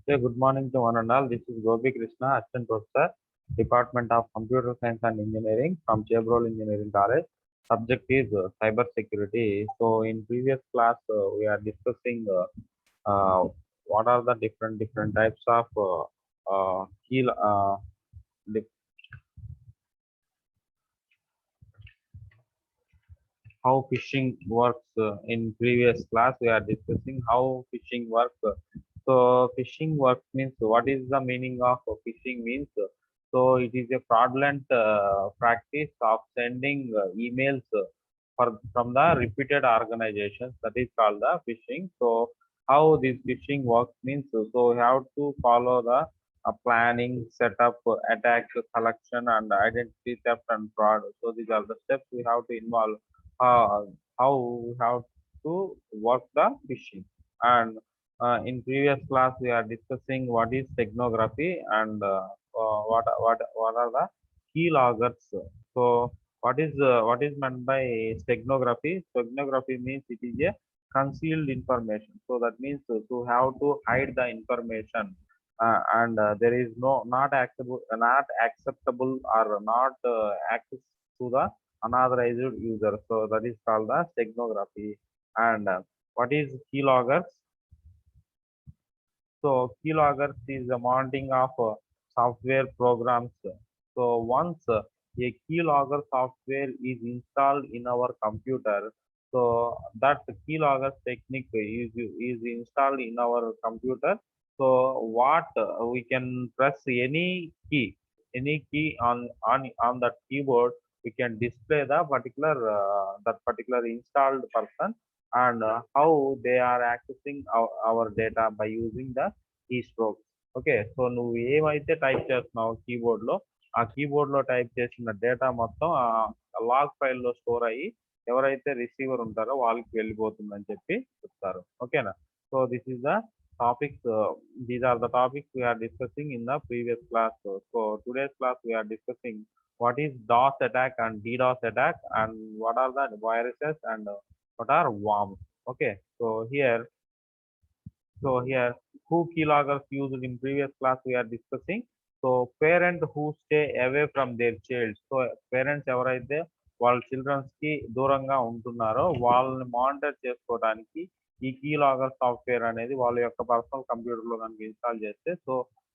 Okay, good morning to one and all. This is Gopi Krishna, Assistant Professor, Department of Computer Science and Engineering from Chevrolet Engineering College. Subject is cyber security. So, in previous class, we are discussing what are the different types of key dif- how phishing works. In previous class, we are discussing how phishing works. So phishing works means what is the meaning of phishing means? So it is a fraudulent practice of sending emails from the repeated organizations. That is called the phishing. So how this phishing works means, so we have to follow the planning, setup, attack, collection, and identity theft and fraud. So these are the steps we have to involve. uh, how we have to work the phishing. And in previous class, we are discussing what is steganography and what are the keyloggers. So what is meant by steganography? Steganography means it is a concealed information. So that means to have to hide the information, and there is not acceptable or not access to the unauthorized user. So that is called the steganography. And what is keyloggers? So keyloggers is the mounting of software programs. So once a keylogger software is installed in our computer, so that keylogger technique is installed in our computer. So what we can press any key on that keyboard, we can display the particular that particular installed person, and how they are accessing our data by using the keystrokes. Okay so నువ్వు ఏమైతే type చేస్తున్నావు కీబోర్డ్లో, ఆ కీబోర్డ్లో type చేసిన data మొత్తం ఆ log ఫైల్లో store అయ్యి ఎవరైతే రిసీవర్ ఉంటారో వాళ్ళకి వెళ్ళిపోతుందని చెప్పి చెప్తారు. ఓకేనా? So this is the topics. These are the topics we are discussing in the previous class. So today's class we are discussing what is DOS attack and DDoS attack, and what are the viruses, and what are worms. Okay, so here who keyloggers used in previous class we are discussing. So parent who stay away from their child. So parents ఎవరైతే వాళ్ళ children's కి దూరంగా ఉంటున్నారో వాళ్ళని monitor చేసుకోవడానికి ఈ key logger software అనేది వాళ్ళ యొక్క పర్సనల్ కంప్యూటర్ లో కనుక ఇన్స్టాల్ చేస్తే, సో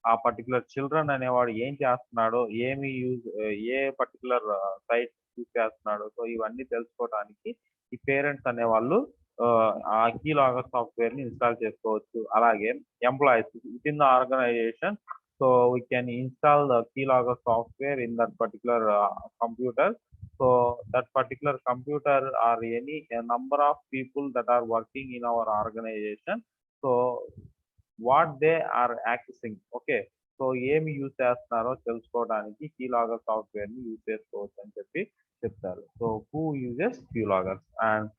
ఆ పర్టికులర్ చిల్డ్రన్ అనేవాడు ఏం చేస్తున్నాడో, ఏ పర్టికులర్ సైట్ యూజ్ చేస్తున్నాడో, సో ఇవన్నీ తెలుసుకోవడానికి ఈ పేరెంట్స్ అనేవాళ్ళు ఆ కీ లాగర్ సాఫ్ట్వేర్ ని ఇన్స్టాల్ చేసుకోవచ్చు. అలాగే employees within the organisation, so we can install the key logger software in that particular computer. So that particular computer or any a number of people that are working in our organization, so what they are accessing. Okay, so ఏమి use చేస్తున్నారో తెలుసుకోవడానికి key logger software ని use చేసుకోవచ్చు అని చెప్పి చెప్తారు. So who uses key loggers, and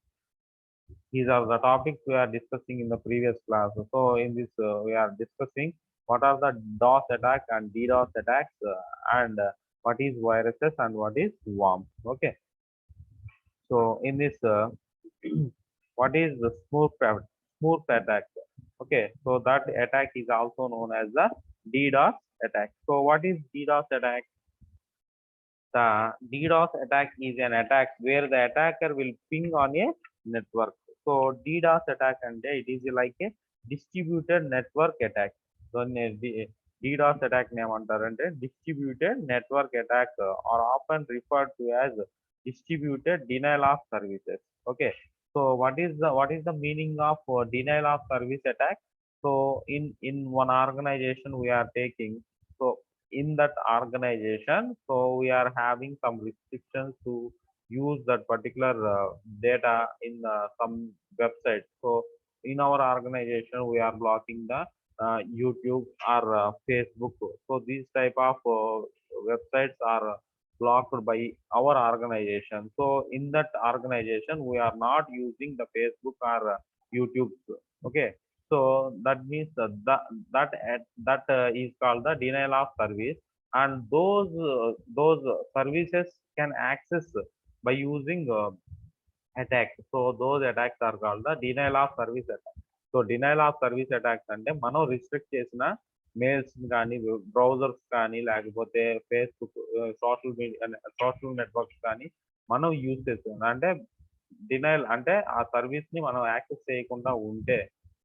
these are the topics we are discussing in the previous class. So in this we are discussing what are the DOS attack and DDoS attacks, and what is viruses and what is worms. Okay, so in this what is the smooth attack? Okay, so that attack is also known as the DDoS attack. So what is DDoS attack? The DDoS attack is an attack where the attacker will ping on a network. So DDoS attack and it is like a distributed network attack. So DDoS attack name antarante distributed network attack, are often referred to as distributed denial of services. Okay, so what is the meaning of denial of service attack? So in one organization we are taking, so in that organization, so we are having some restrictions to use that particular data in some websites. So in our organization we are blocking the YouTube or Facebook. So these type of websites are blocked by our organization. So in that organization we are not using the Facebook or YouTube. Okay, so that means that is called the denial of service, and those services can access by using attack. So those attacks are called the denial of service attack. So denial of service attacks అంటే మనం restrict చేసిన mails కానీ browsers కానీ లేకపోతే Facebook social media social networks కానీ మనం use చేస్తున్నాం అంటే డినైల్ అంటే ఆ సర్వీస్ ని మనం యాక్సెస్ చేయకుండా ఉంటే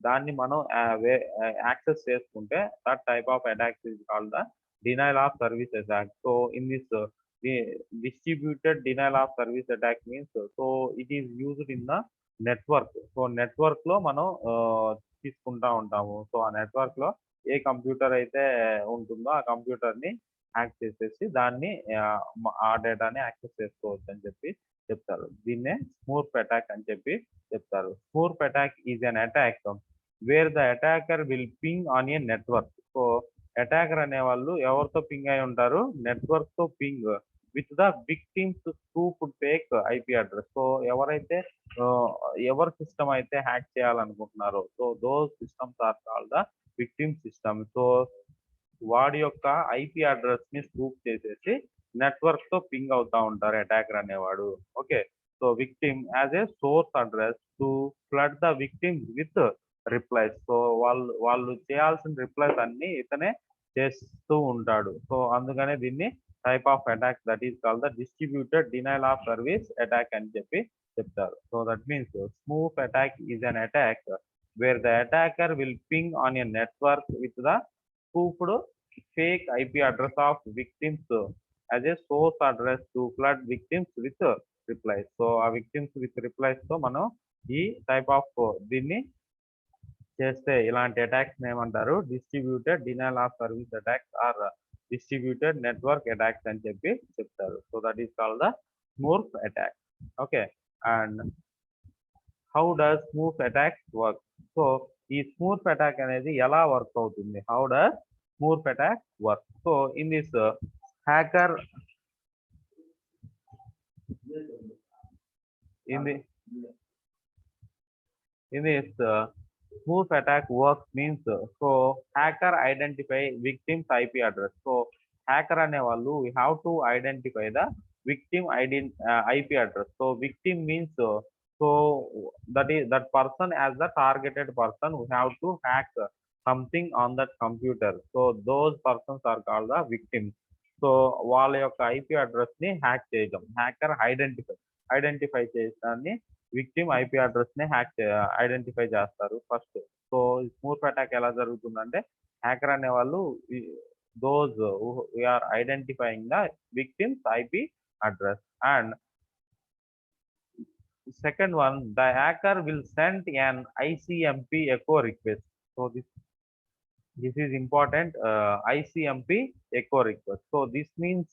దాన్ని మనం యాక్సెస్ చేసుకుంటే that type of attack is called the denial of service attack. So in this the distributed denial of service attack means so it is used in the network. So network లో మనం తీసుకుంటా ఉంటాము. So ఆ network లో ఏ computer అయితే ఉంటుందో ఆ computer ని హ్యాక్ చేసేసి దాన్ని ఆ డేటాని యాక్సెస్ చేసుకోవచ్చు అని చెప్పి చెప్తారు. దీన్నే స్మూర్ఫ్ అటాక్ అని చెప్పి చెప్తారు. Smurf attack is an attack where the attacker will ping on a network. So attacker అనే వాళ్ళు ఎవరితో పింగ్ అయి ఉంటారు, నెట్వర్క్ తో ping with the victims spoofed fake IP address. So ఎవరైతే ఎవరి సిస్టమ్ అయితే హ్యాక్ చేయాలనుకుంటున్నారో so those systems are called the victim system. So వాడి యొక్క ఐపీ అడ్రస్ ని స్పూఫ్ చేసేసి నెట్వర్క్ తో పింగ్ అవుతా ఉంటారు అటాకర్ అనేవాడు. Okay, so victim as a source address to flood the victim with replies. So వాళ్ళు చేయాల్సిన రిప్లైస్ అన్ని ఇతనే చేస్తూ ఉంటాడు. సో అందుకనే దీన్ని type of attack that is called the distributed denial of service attack అని చెప్పి చెప్తారు. So that means smurf attack is an attack where the attacker will ping on a network with the spoofed fake IP address of victims as a source address to flood victims with replies. So ఆ victims with replies తో మనం ఈ type of దీన్ని చేస్తే ఇలాంటి attacks ఏమంటారు, distributed denial of service attacks or distributed network attacks అని చెప్పి చెప్తారు. So that is called the smurf attack. Okay, and how does smurf attack work? So ఈ స్మూర్ఫ్ అటాక్ అనేది ఎలా వర్క్ అవుతుంది? How does smurf attack work? So in this hacker in this smooth attack works means so hacker identify victim's IP address. So hacker ane vallu we have to identify the victim IP address. So victim means so that person as the targeted person who have to hack something on that computer. So those persons are called the victims. So వాళ్ళ యొక్క IP address ని hack చేయడం, hacker identify చేసాన్ని victim IP address ని identify చేస్తారు first. So smurf attack ఎలా జరుగుతుందంటే hacker అనే వాళ్ళు those are identifying the victims IP address. And second one, the hacker will send an ICMP echo request. So this is important, ICMP echo request. So this means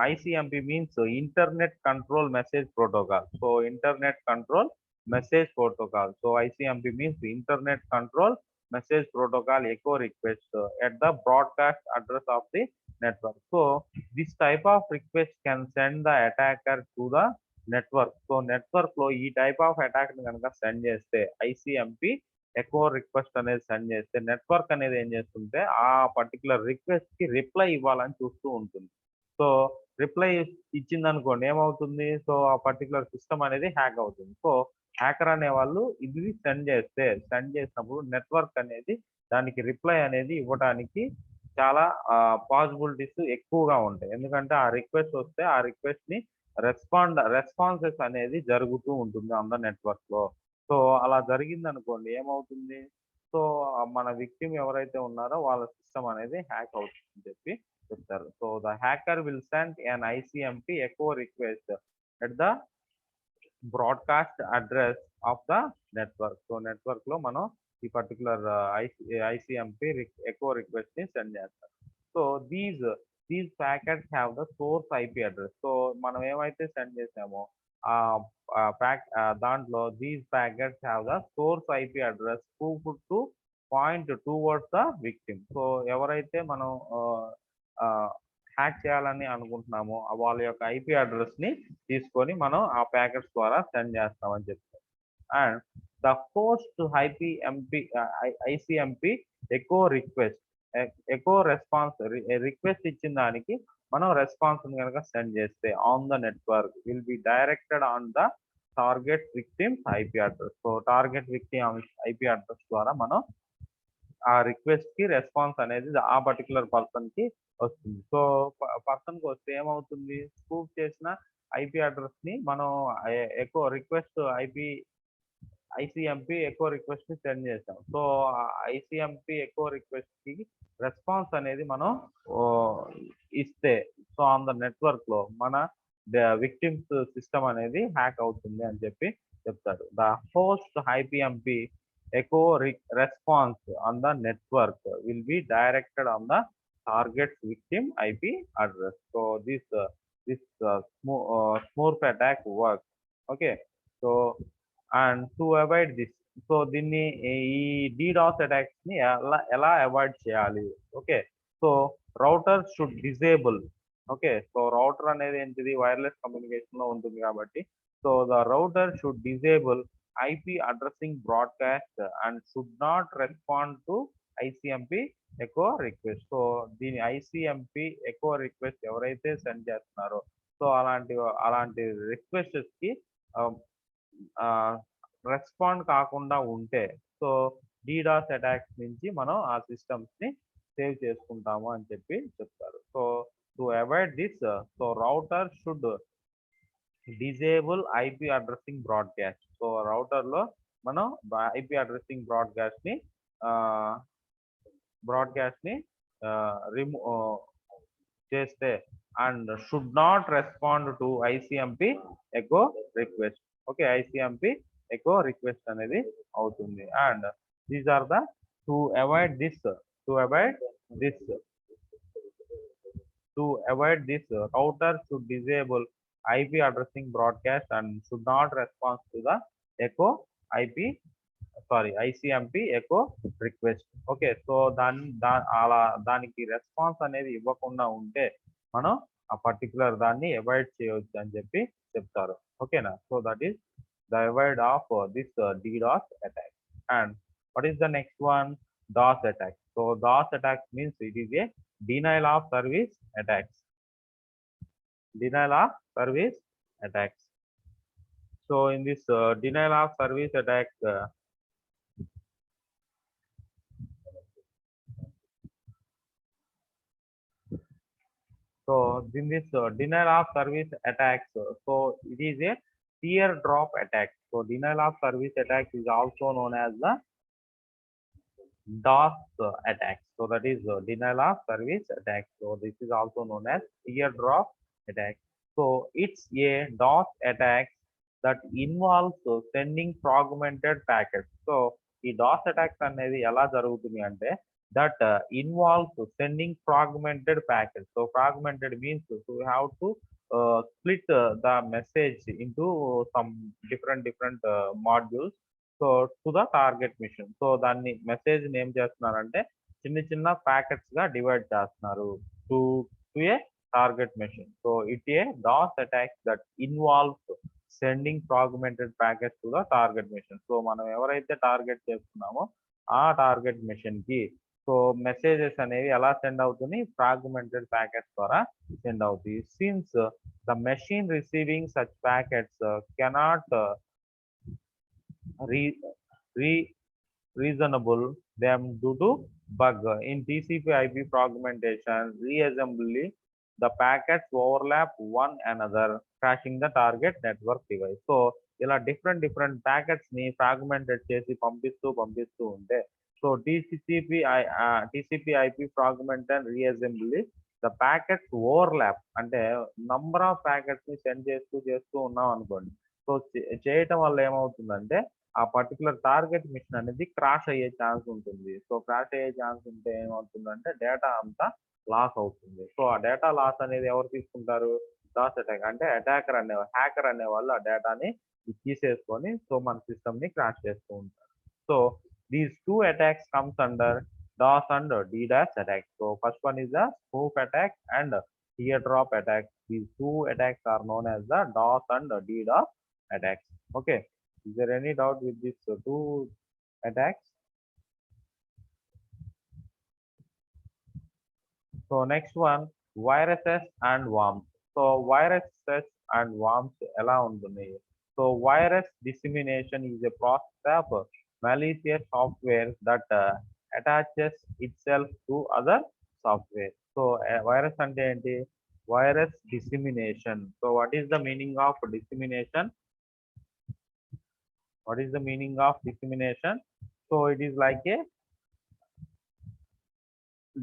ICMP means internet control message protocol. So internet control message protocol. So ICMP means internet control message protocol echo request at the broadcast address of the network. So this type of request can send the attacker to the network. So network లో ఈ type of attack ని కనుక send చేస్తే ఐసిఎంపి echo request అనేది send చేస్తే network అనేది ఏం చేస్తుంటే ఆ పర్టికులర్ రిక్వెస్ట్ కి రిప్లై ఇవ్వాలని చూస్తూ ఉంటుంది. సో రిప్లై ఇచ్చింది అనుకోండి ఏమవుతుంది, సో ఆ పర్టికులర్ సిస్టమ్ అనేది హ్యాక్ అవుతుంది. సో హ్యాకర్ అనే వాళ్ళు ఇది సెండ్ చేసినప్పుడు నెట్వర్క్ అనేది దానికి రిప్లై అనేది ఇవ్వడానికి చాలా పాసిబిలిటీస్ ఎక్కువగా ఉంటాయి. ఎందుకంటే ఆ రిక్వెస్ట్ వస్తే ఆ రిక్వెస్ట్ ని రెస్పాన్సెస్ అనేది జరుగుతూ ఉంటుంది ఆన్ ద నెట్వర్క్ లో. సో అలా జరిగింది అనుకోండి ఏమవుతుంది, సో మన విక్టిమ్ ఎవరైతే ఉన్నారో వాళ్ళ సిస్టమ్ అనేది హ్యాక్ అవుతుందని చెప్పి చెప్తారు. So the hacker will send an ICMP echo request at the broadcast address of the network. So network లో మనం ఈ పర్టికులర్ ఐసిఎంపి ఎకో రిక్వెస్ట్ ని సెండ్ చేస్తాం. So these packets have the source IP address. So మనం ఏమైతే send చేసామో దాంట్లో these packets have the source IP address to point towards the victim. So ఎవరైతే మనం హ్యాక్ చేయాలని అనుకుంటున్నామో వాళ్ళ యొక్క ఐపీ అడ్రస్ ని తీసుకొని మనం ఆ ప్యాకెట్స్ ద్వారా సెండ్ చేస్తామని చెప్తాం. And the host ICMP echo request echo response request ఇచ్చిన దానికి మనం రెస్పాన్స్ కనుక సెండ్ చేస్తే on the network will be directed on the target victims IP address. So target victim IP address ద్వారా మనం ఆ రిక్వెస్ట్ కి రెస్పాన్స్ అనేది ఆ పర్టికులర్ పర్సన్ కి వస్తుంది. సో పర్సన్ కి వస్తే ఏమవుతుంది, స్పూఫ్ చేసిన ఐపీ అడ్రస్ ని మనం ఎక్కువ రిక్వెస్ట్ ఐసిఎంపి ఎక్కువ రిక్వెస్ట్ ని సెండ్ చేసాం. సో ఐసిఎంపి ఎక్కువ రిక్వెస్ట్ కి రెస్పాన్స్ అనేది మనం ఓ, ఇస్తే సో ఆన్ ద నెట్వర్క్ లో మన విక్టిమ్స్ సిస్టమ్ అనేది హ్యాక్ అవుతుంది అని చెప్పి చెప్తారు. The host ICMP echo response on the network will be directed on the target victim IP address. So this smooth attack works. Okay. So and to avoid this, so దీన్ని ఈ DDoS attacks ని ఎలా avoid చేయాలి? Okay, so router should disable. Okay, so router అనేది ఏంటిది, wireless communication లో ఉంటుంది కాబట్టి so the router should disable IP addressing broadcast and should not respond to ICMP echo request. So దీని ICMP echo request ఎవరైతే send చేస్తున్నారో so అలాంటి requests కి రెస్పాండ్ కాకుండా ఉంటే సో DDoS అటాక్స్ నుంచి మనం ఆ సిస్టమ్స్ ని సేవ్ చేసుకుంటాము అని చెప్పి చెప్తారు. So to avoid this, so router should disable IP addressing broadcast. So router లో మనం ఐపీ అడ్రస్సింగ్ బ్రాడ్కాస్ట్ ని రిమూవ్ చేస్తే and should not respond to ICMP echo request. Okay, ICMP echo request అనేది అవుతుంది. And these are the to avoid this router should disable IP addressing broadcast and should not respond to the echo ICMP echo request. Okay, so దానికి response అనేది ఇవ్వకుండా ఉంటే మనం ఆ particular దాన్ని avoid చేయవచ్చు అని చెప్పి చెప్తారు. ఓకేనా, so that is the avoid of this DDoS attack. And what is the next one? DOS attack. So DOS attack means it is a denial of service attacks. So in this denial of service attack, so in this denial of service attacks, so it is a teardrop attack. So denial of service attack is also known as the DOS attack. So that is denial of service attack. So this is also known as teardrop attack. So it's a DOS attack that involves sending fragmented packets. So ఈ DOS attacks అనేది ఎలా జరుగుతుంది అంటే that involves sending fragmented packets. So fragmented means so we have to split the message into some different modules so to the target machine. So దాన్ని message ఏం చేస్తున్నారంటే చిన్న packets గా డివైడ్ చేస్తున్నారు to a target machine. So it a DOS attack that involves sending fragmented packets to the target machine. So మనం ఎవరైతే target చేస్తున్నామో ఆ టార్గెట్ మిషన్ కి సో మెసేజెస్ అనేవి ఎలా సెండ్ అవుతుంది, ఫ్రాగ్మెంటెడ్ ప్యాకెట్స్ ద్వారా సెండ్ అవుతాయి. Since the machine receiving such packets cannot reasonable them due to bug in TCP/IP fragmentation reassembly. The packets overlap one another, crashing the target network device. So ఇలా different packets ని fragmented చేసి పంపిస్తూ ఉంటే so TCP/IP fragment and reassembly the packets overlap అంటే number of packets ని send చేస్తూ ఉన్నాం అనుకోండి. సో చేయటం వల్ల ఏమవుతుందంటే ఆ పర్టికులర్ టార్గెట్ మిషన్ అనేది క్రాష్ అయ్యే ఛాన్స్ ఉంటుంది. సో క్రాష్ అయ్యే ఛాన్స్ ఉంటే ఏమవుతుందంటే డేటా అంతా లాస్ అవుతుంది. సో ఆ డేటా లాస్ అనేది ఎవరు తీసుకుంటారు, DOS అటాక్ అంటే హ్యాకర్ అనే వాళ్ళు ఆ డేటాని తీసేసుకొని సో మన సిస్టమ్ ని క్రాష్ చేస్తూ ఉంటారు. So these two attacks comes under DOS and DDoS attack. So first one is the spoof attack and teardrop attack. These two attacks are known as the DOS and DDoS attacks. Okay. Is there any doubt with these two attacks? So next one, viruses and worms. So viruses and worms ఎలా ఉంటుంది? So virus dissemination is a process of malicious software that attaches itself to other software. So virus ante enti? Virus dissemination. So what is the meaning of dissemination? What is the meaning of dissemination? So it is like a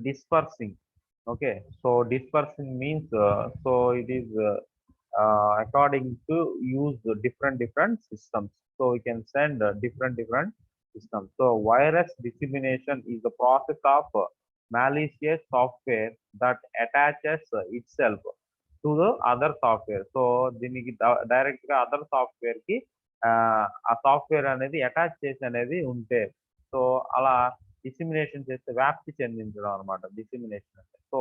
dispersing. Okay, so dispersing means so it is according to use different systems, so we can send different systems. So virus dissemination is the process of malicious software that attaches itself to the other software. So దీనికి direct గా other software కి ఆ software అనేది attach చేసి అనేది ఉంటే so అలా dissemination చేస్తే వ్యాప్తి చెందించడం అనమాట డిసిమినేషన్ అంటే. So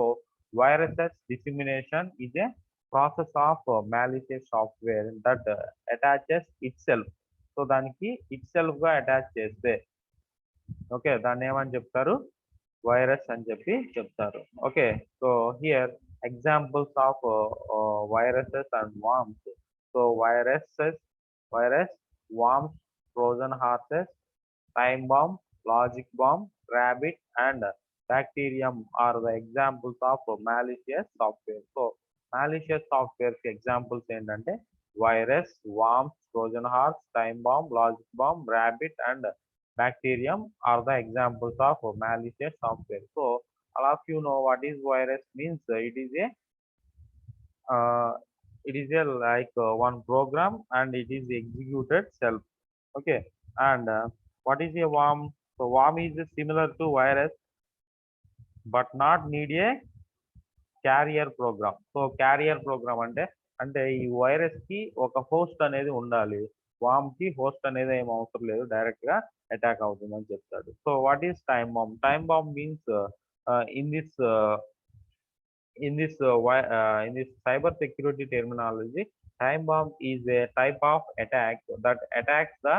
viruses dissemination is a process of malicious software that attaches itself. So దానికి itself గా అటాచ్ చేస్తే ఓకే దాన్ని ఏమని చెప్తారు వైరస్ అని చెప్పి చెప్తారు. Okay so here examples of viruses and worms. So virus, worms, Trojan horses, time bomb, logic bomb, rabbit, and bacterium are the examples of malicious software. So malicious software కి examples ఏంటంటే virus, worms, Trojan horse, time bomb, logic bomb, rabbit, and bacterium are the examples of malicious software. So all of you know what is virus means. Uh, it is a like one program and it is executed self. Okay, and what is a worm? So worm is similar to virus but not need a carrier program. So carrier program అంటే అంటే ఈ virus కి ఒక host అనేది ఉండాలి, వామ్ కి host అనేది ఏం అవసరం లేదు, డైరెక్ట్ గా అటాక్ అవుతుందని చెప్తాడు. So what is time bomb? Time bomb means in this in this cyber security terminology, time bomb is a type of attack that attacks the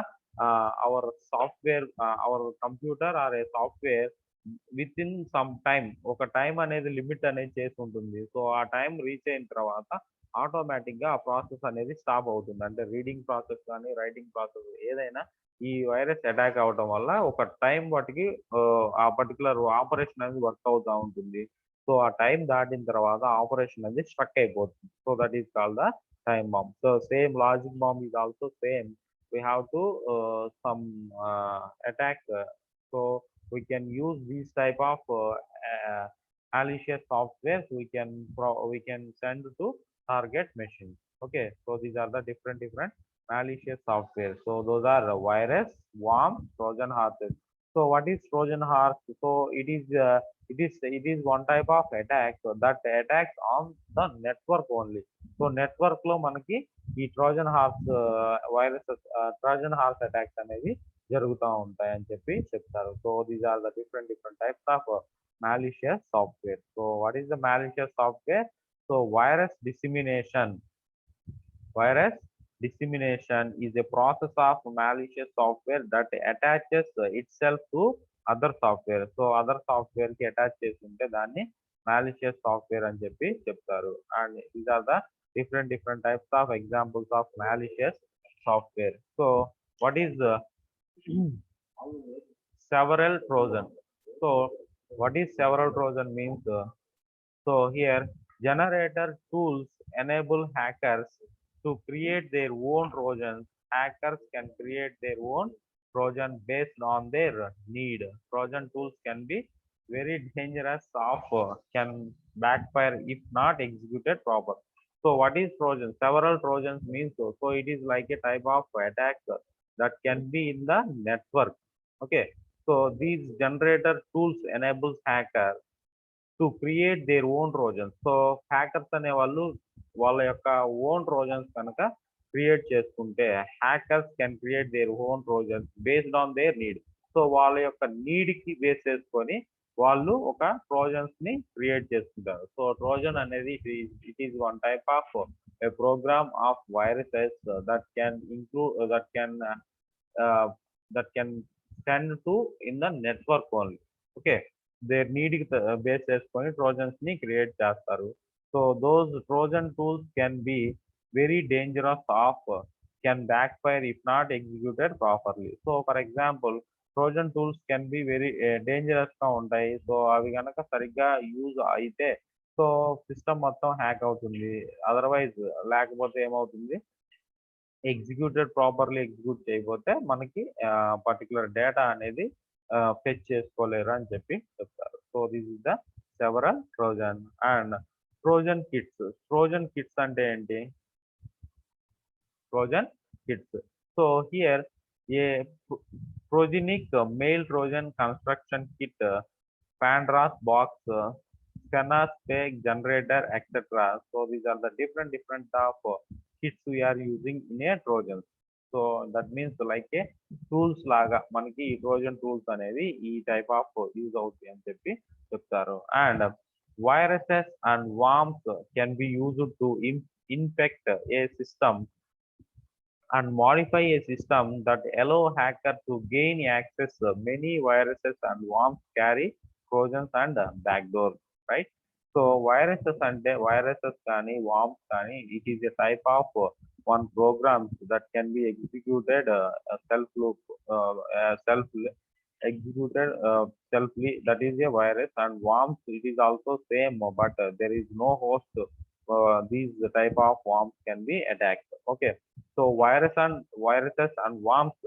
our software, our computer or a software with in some time. ఒక time అనేది limit అనేది చేసి ఉంటుంది. So ఆ time reach అయిన తర్వాత automatic గా ఆ ప్రాసెస్ అనేది స్టాప్ అవుతుంది. అంటే రీడింగ్ ప్రాసెస్ కానీ రైటింగ్ ప్రాసెస్ ఏదైనా ఈ వైరస్ అటాక్ అవడం వల్ల ఒక టైం వాటికి ఆ పర్టికులర్ ఆపరేషన్ అనేది వర్క్ అవుతూ ఉంటుంది. సో ఆ టైం దాటిన తర్వాత ఆపరేషన్ అనేది స్ట్రక్ అయిపోతుంది. So that is called the time bomb. So same logic bomb is also same. We have to some attack. So we can use these type of malicious software. We can send to target machines. Okay, so these are the different malicious software. So those are virus, worm, Trojan horses. So what is Trojan horse? So it is one type of attack that attacks on the network only. So network లో మనకి ఈ Trojan horse viruses Trojan horse attacks అనేవి జరుగుతూ ఉంటాయి అని చెప్పి చెప్తారు. So these are the different types of malicious software. So what is the malicious software? So virus dissemination is a process of malicious software that attaches itself to other software. So other software కి attach చేసి ఉంటే దాన్ని malicious software అని చెప్పి చెప్తారు. And these are the different types of examples of malicious software. So what is several Trojan? So what is several Trojan means? So here generator tools enable hackers to create their own Trojans. Hackers can create their own Trojan based on their need. Trojan tools can be very dangerous can backfire if not executed proper. So what is Trojan? Several Trojans means so it is like a type of attack that can be in the network. Okay, so these generator tools enables hacker to create their own Trojans. So hackers అనే వాళ్ళు వాళ్ళ యొక్క own Trojans కనుక create చేసుకుంటే hackers can create their own Trojans based on their need. So వాళ్ళ యొక్క need కి base చేసుకొని వాళ్ళు ఒక ట్రోజన్స్ ని క్రియేట్ చేసుకుంటారు. సో ట్రోజన్ అనేది it is one type of a program of viruses that can include that can send to in the network only. Okay, their need base చేసుకొని ట్రోజన్స్ ని create చేస్తారు. So those Trojan tools can be very dangerous of can backfire if not executed properly. So for example, Trojan tools can be very dangerous గా ఉంటాయి. So అవి కనుక సరిగ్గా use అయితే so system మొత్తం హ్యాక్ అవుతుంది. అదర్వైజ్ లేకపోతే ఏమవుతుంది, ప్రాపర్లీ ఎగ్జిక్యూట్ చేయకపోతే మనకి పర్టికులర్ డేటా అనేది ఫెచ్ చేసుకోలేరు అని చెప్పి చెప్తారు. So this is the several Trojan. And Trojan kits అంటే ఏంటి? Trojan kits. So here a progenic male Trojan construction kit, Pandora's box, Scanner's peg generator, etc. So these are the different of kits we are using in a Trojan. So that means like a tools laga manaki Trojan tools అనేది ఈ type of use అవుతాయి అని చెప్పి చెప్తారు. And viruses and worms can be used to infect a system and modify a system that allow hacker to gain access. Many viruses and worms carry trojans and backdoors, right? So viruses kani worms kani, it is a type of one program that can be executed selfly. That is a virus. And worms, it is also same, but there is no host. These type of worms can be attacked. Okay. So viruses and worms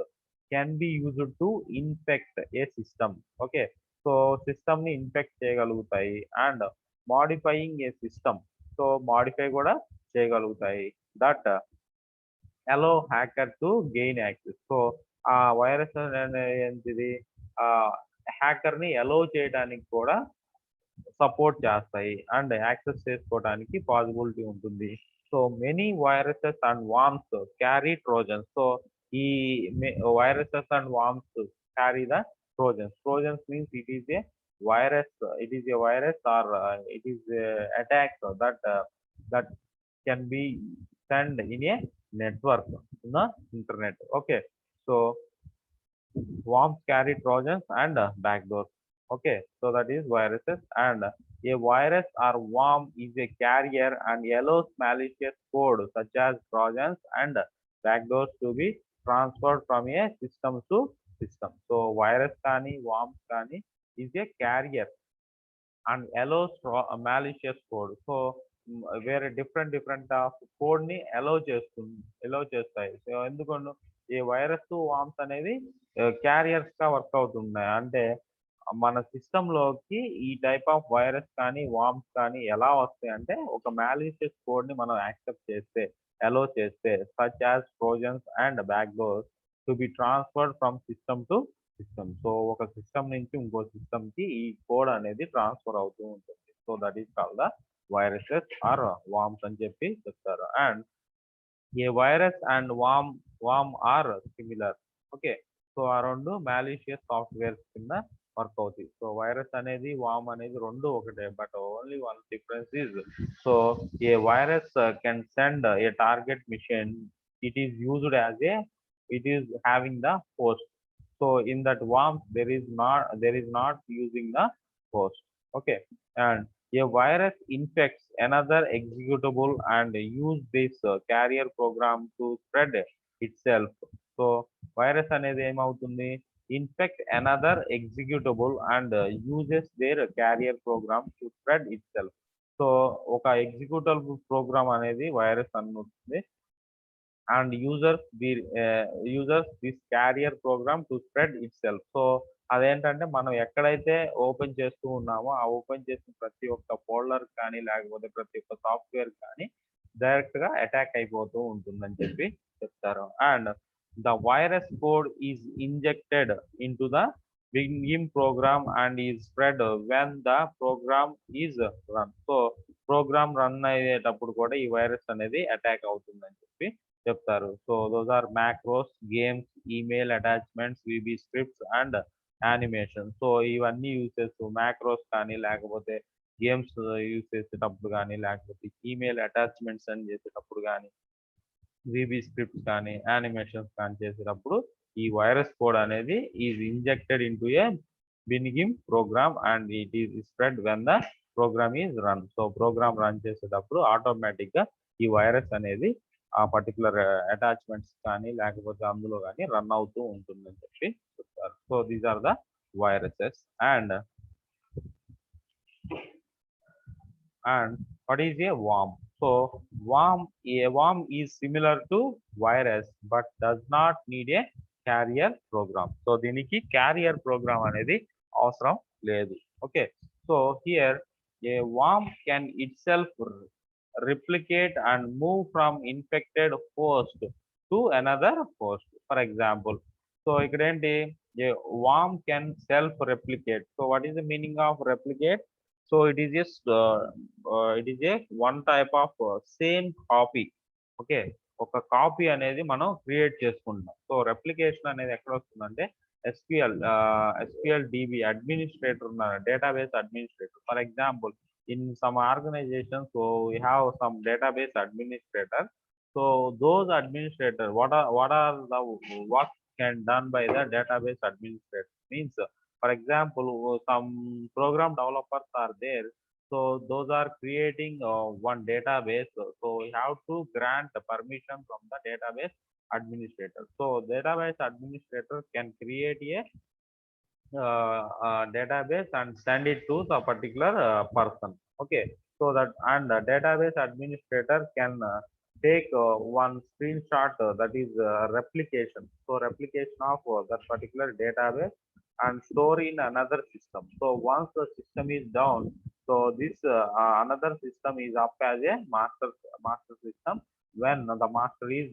can be used to infect a system. Okay. So system ni infect cheyagalugutayi. And modifying a system, so modify kuda cheyagalugutayi, that allow hacker to gain access. So virus ఏంటిది, hacker ని allow చేయడానికి కూడా support చేస్తాయి and access చేసుకోవడానికి possibility ఉంటుంది. So many viruses and worms carry trojans. So ఈ viruses and worms carry the trojans means it is a virus or it is a attack that can be sent in a network in the internet. Okay. So worms carry trojans and backdoors. Okay, so that is viruses. And a virus or worm is a carrier and allows malicious code such as trojans and backdoors to be transferred from a system to system. So virus kani worms kani is a carrier and allows malicious code. So వేరే different of code ని అలో చేస్తాయి. So ఎందుకంటే ఈ virus worms అనేది carriers గా work అవుతున్నాయి. అంటే మన సిస్టమ్ లోకి ఈ టైప్ ఆఫ్ వైరస్ కానీ వామ్స్ కానీ ఎలా వస్తాయి అంటే, ఒక మ్యాలిషియస్ కోడ్ ని మనం యాక్సెప్ట్ చేస్తే, అలో చేస్తే, such as trojans and backdoors to be transferred from system to system. So ఒక సిస్టమ్ నుంచి ఇంకో సిస్టమ్ కి ఈ కోడ్ అనేది ట్రాన్స్ఫర్ అవుతూ ఉంటుంది. So that is called the viruses or worms అని చెప్పి చెప్తారు. And a virus and worm are similar. Okay. So ఆ రెండు మ్యాలిషియస్ సాఫ్ట్వేర్స్ కింద వర్క్ అవుతాయి. సో వైరస్ అనేది వామ్ అనేది రెండు ఒకటే, but only one difference is, so a virus can send a target machine, it is used as it is having the host. So in that worm there is not using the host. Okay. And a virus infects another executable and use this carrier program to spread itself. So virus అనేది ఏమవుతుంది, infect another executable and uses their carrier program to spread itself. So ఒక executable programme అనేది virus అనుకుంటుంది and users this carrier program to spread itself. So అదేంటంటే మనం ఎక్కడైతే open చేస్తూ ఉన్నామో ఆ ఓపెన్ చేసిన ప్రతి ఒక్క ఫోల్డర్ కానీ లేకపోతే ప్రతి ఒక్క సాఫ్ట్వేర్ కానీ డైరెక్ట్ గా అటాక్ అయిపోతూ ఉంటుందని చెప్పి చెప్తారు. And the virus code is injected in to the begin program and is spread when the program is run. So program run అయ్యేటప్పుడు కూడా ఈ వైరస్ అనేది అటాక్ అవుతుందని చెప్పి చెప్తారు. So those are macros, games, email attachments, VB scripts and animation. So ఇవన్నీ use చేస్తూ macros కానీ లేకపోతే గేమ్స్ యూజ్ చేసేటప్పుడు కానీ లేకపోతే ఈమెయిల్ అటాచ్మెంట్స్ అని చేసేటప్పుడు కానీ విబి స్క్రిప్ట్స్ కానీ యానిమేషన్స్ కానీ చేసేటప్పుడు ఈ వైరస్ కోడ్ అనేది is injected in to a begin program and it is spread when the program is run. So program run చేసేటప్పుడు ఆటోమేటిక్ గా ఈ వైరస్ అనేది ఆ పర్టికులర్ అటాచ్మెంట్స్ కానీ లేకపోతే అందులో కానీ రన్ అవుతూ ఉంటుందని చెప్పి చెప్తారు. So these are the viruses. And what is a worm? So a worm is similar to virus but does not need a carrier program. So దీనికి carrier program అనేది అవసరం లేదు. Okay, so here a worm can itself replicate and move from infected host to another host. For example, so ఇక్కడ ఏంటి, a worm can self replicate. So what is the meaning of replicate? So it is just it is a one type of same copy. Okay, ఒక copy అనేది మనం create చేసుకుంటాం. So replication అనేది ఎక్కడ వస్తుందంటే SQL dB administrator ఉన్నారు, database administrator. For example, in some organizations, so we have some database administrator. So those administrator, what are the work can done by the database administrator means, for example, some program developers are there. So those are creating one database. So we have to grant the permission from the database administrator. So database administrator can create a database and send it to the particular person. Okay, so that, and the database administrator can take one screenshot, that is replication. So replication of that particular database and store in another system. So once the system is down, so this another system is up as a master system when the master is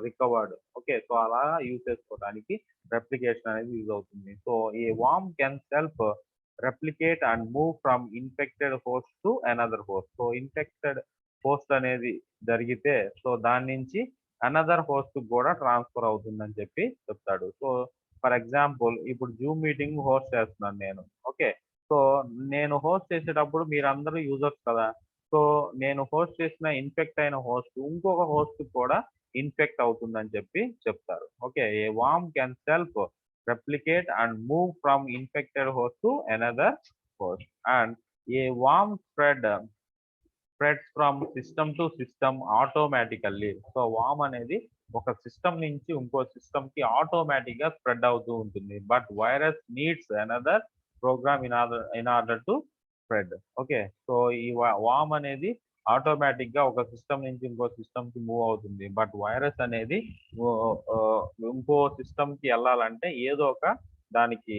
recovered. Okay, so అలా use చేసుకోవడానికి replication అనేది use అవుతుంది. So a worm can self replicate and move from infected host to another host. So infected host అనేది జరిగితే so దాని నుంచి another host కూడా transfer అవుతుందని చెప్పి చెప్తాడు. సో ఫర్ ఎగ్జాంపుల్, ఇప్పుడు జూమ్ మీటింగ్ హోస్ట్ చేస్తున్నాను నేను. ఓకే, సో నేను హోస్ట్ చేసేటప్పుడు మీరందరూ యూజర్స్ కదా. సో నేను హోస్ట్ చేసిన ఇన్ఫెక్ట్ అయిన హోస్ట్ ఇంకొక హోస్ట్ కూడా ఇన్ఫెక్ట్ అవుతుందని చెప్పి చెప్తారు. Okay, A warm can self replicate and move from infected host to another host, and a worm spreads from system to system automatically. So worm అనేది ఒక సిస్టమ్ నుంచి ఇంకో సిస్టమ్ కి ఆటోమేటిక్ గా స్ప్రెడ్ అవుతూ ఉంటుంది. But virus needs another program in order to spread. Okay, so ఈ worm అనేది ఆటోమేటిక్ గా ఒక సిస్టమ్ నుంచి ఇంకో సిస్టమ్ కి మూవ్ అవుతుంది. బట్ వైరస్ అనేది ఇంకో సిస్టమ్ కి వెళ్ళాలంటే ఏదో ఒక దానికి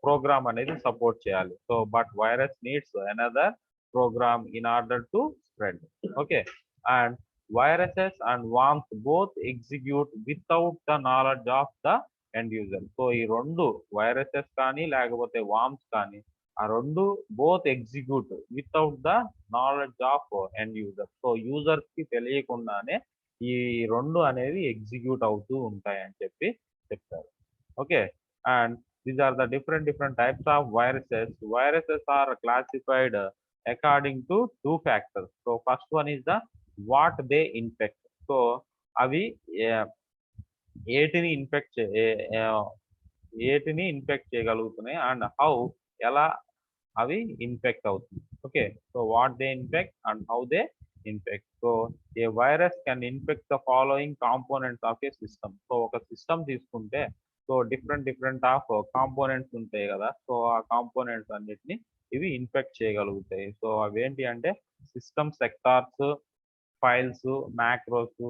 ప్రోగ్రామ్ అనేది సపోర్ట్ చేయాలి. So but virus needs another program in order to spread. Okay, and viruses and worms both execute without the knowledge of the end user. So ఈ రెండు వైరసెస్ కానీ లేకపోతే వార్మ్స్ కానీ ఆ రెండు both execute without the knowledge of end user. So users కి తెలియకుండానే ఈ రెండు అనేది ఎగ్జిక్యూట్ అవుతూ ఉంటాయి అని చెప్పి చెప్తారు. Okay, and these are the different types of viruses. Viruses are classified according to two factors. So first one is the what they infect. So అవి ఏటిని ఇన్ఫెక్ట్ చేయగలుగుతున్నాయి అండ్ హౌ, ఎలా అవి ఇన్ఫెక్ట్ అవుతుంది. Okay, so what they infect and how they infect. So a virus can infect the following components of a system. So ఒక system తీసుకుంటే so different of components ఉంటాయి కదా. So ఆ components అన్నిటిని ఇవి ఇన్ఫెక్ట్ చేయగలుగుతాయి. సో అవేంటి అంటే system sectors, files, macros,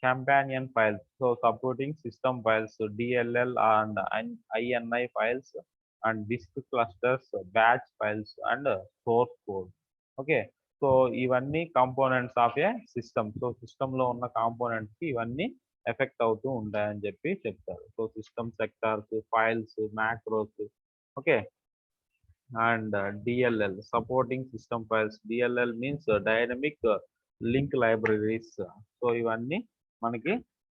companion files, so supporting system files, DLL and INI files, and disk clusters, batch files and source code. Okay, so ఇవన్నీ components of a system. So system లో ఉన్న components కి ఇవన్నీ effect అవుతూ ఉంటాయని చెప్పి చెప్తారు. So system sectors, files, macros. Okay, and DLL, supporting system files. DLL means dynamic link libraries. So ఇవన్నీ మనకి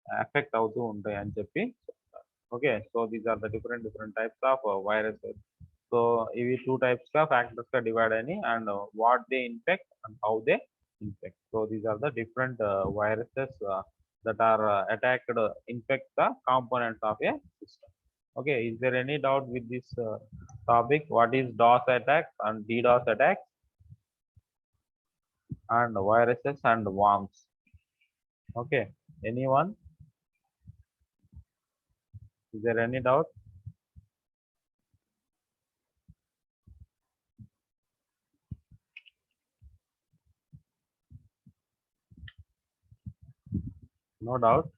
ఎఫెక్ట్ అవుతూ ఉంటాయి అని చెప్పి చెప్తారు. Okay, so these are the different types of viruses. So ఇవి టూ టైప్స్ గా ఫ్యాక్టర్స్ గా డివైడ్ అయినాయి, and what they infect and how they infect. So these are the different viruses that are attacked, infect the components of a system. Okay, is there any doubt with this topic? What is DOS attack and DDoS attack and viruses and worms? Okay. Anyone? Is there any doubt? No doubt.